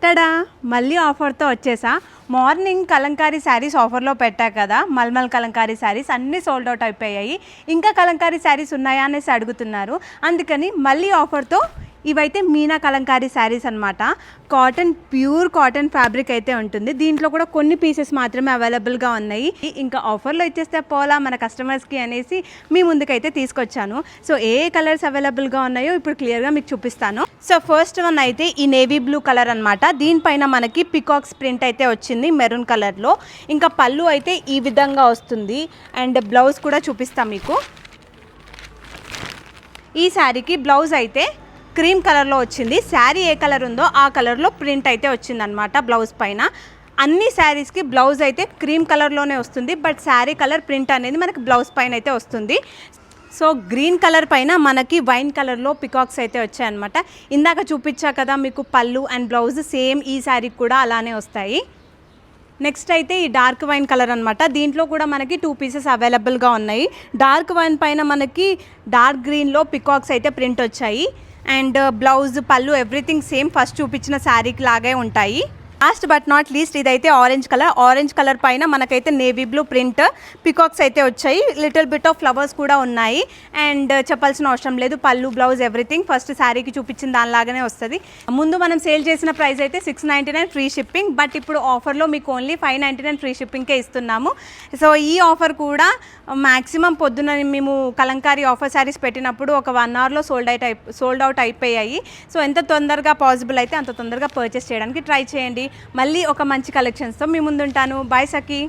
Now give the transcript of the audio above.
Ta-da మళ్ళీ ఆఫర్తో వచ్చేసా. Morning Kalamkari saris ఆఫర్లో పెట్టా కదా, మల్మల్ కలంకారీ శారీస్ అన్నీ సోల్డ్ అవుట్ అయిపోయాయి. ఇంకా కలంకారీ శారీస్ ఉన్నాయా అనేసి అడుగుతున్నారు. అందుకని మళ్ళీ ఆఫర్తో ఇవైతే మీనా కలంకారీ శారీస్ అనమాట. కాటన్, ప్యూర్ కాటన్ ఫ్యాబ్రిక్ అయితే ఉంటుంది. దీంట్లో కూడా కొన్ని పీసెస్ మాత్రమే అవైలబుల్గా ఉన్నాయి. ఇంకా ఆఫర్లో ఇచ్చేస్తే పోలా మన కస్టమర్స్కి అనేసి మీ ముందుకైతే తీసుకొచ్చాను. సో ఏ కలర్స్ అవైలబుల్గా ఉన్నాయో ఇప్పుడు క్లియర్గా మీకు చూపిస్తాను. సో ఫస్ట్ వన్ అయితే ఈ నేవీ బ్లూ కలర్ అనమాట. దీనిపైన మనకి పికాక్స్ ప్రింట్ అయితే వచ్చింది మెరూన్ కలర్లో. ఇంకా పళ్ళు అయితే ఈ విధంగా వస్తుంది అండ్ బ్లౌజ్ కూడా చూపిస్తాను మీకు. ఈ శారీకి బ్లౌజ్ అయితే క్రీమ్ కలర్లో వచ్చింది. శారీ ఏ కలర్ ఉందో ఆ కలర్లో ప్రింట్ అయితే వచ్చిందనమాట బ్లౌజ్ పైన. అన్ని శారీస్కి బ్లౌజ్ అయితే క్రీమ్ కలర్లోనే వస్తుంది, బట్ శారీ కలర్ ప్రింట్ అనేది మనకి బ్లౌజ్ పైన అయితే వస్తుంది. సో గ్రీన్ కలర్ పైన మనకి వైన్ కలర్లో పికాక్స్ అయితే వచ్చాయన్నమాట. ఇందాక చూపించా కదా మీకు పళ్ళు అండ్ బ్లౌజ్ సేమ్ ఈ శారీకి కూడా అలానే వస్తాయి. నెక్స్ట్ అయితే ఈ డార్క్ వైన్ కలర్ అనమాట. దీంట్లో కూడా మనకి 2 పీసెస్ అవైలబుల్గా ఉన్నాయి. డార్క్ వైన్ పైన మనకి డార్క్ గ్రీన్లో పికాక్స్ అయితే ప్రింట్ వచ్చాయి అండ్ బ్లౌజ్, పళ్ళు ఎవ్రీథింగ్ సేమ్ ఫస్ట్ చూపించిన శారీకి లాగే ఉంటాయి. లాస్ట్ బట్ నాట్ లీస్ట్ ఇదైతే ఆరెంజ్ కలర్. ఆరెంజ్ కలర్ పైన మనకైతే నేవీ బ్లూ ప్రింట్ పికాక్స్ అయితే వచ్చాయి. లిటిల్ బిట్ ఆఫ్ ఫ్లవర్స్ కూడా ఉన్నాయి అండ్ చెప్పాల్సిన అవసరం లేదు. పళ్ళు, బ్లౌజ్ ఎవ్రీథింగ్ ఫస్ట్ శారీకి చూపించిన దానిలాగానే వస్తుంది. ముందు మనం సేల్ చేసిన ప్రైస్ అయితే 699 ఫ్రీ షిప్పింగ్, బట్ ఇప్పుడు ఆఫర్లో మీకు ఓన్లీ 599 ఫ్రీ షిప్పింగ్కే ఇస్తున్నాము. సో ఈ ఆఫర్ కూడా మ్యాక్సిమం పొద్దున మేము కలంకారీ ఆఫర్ శారీస్ పెట్టినప్పుడు ఒక 1 అవర్లో సోల్డ్ అవుట్ అయిపోయాయి. సో ఎంత తొందరగా పాసిబుల్ అయితే అంత తొందరగా పర్చేస్ చేయడానికి ట్రై చేయండి. మళ్ళీ ఒక మంచి కలెక్షన్స్తో మీ ముందుంటాను. బాయ్ సఖీ.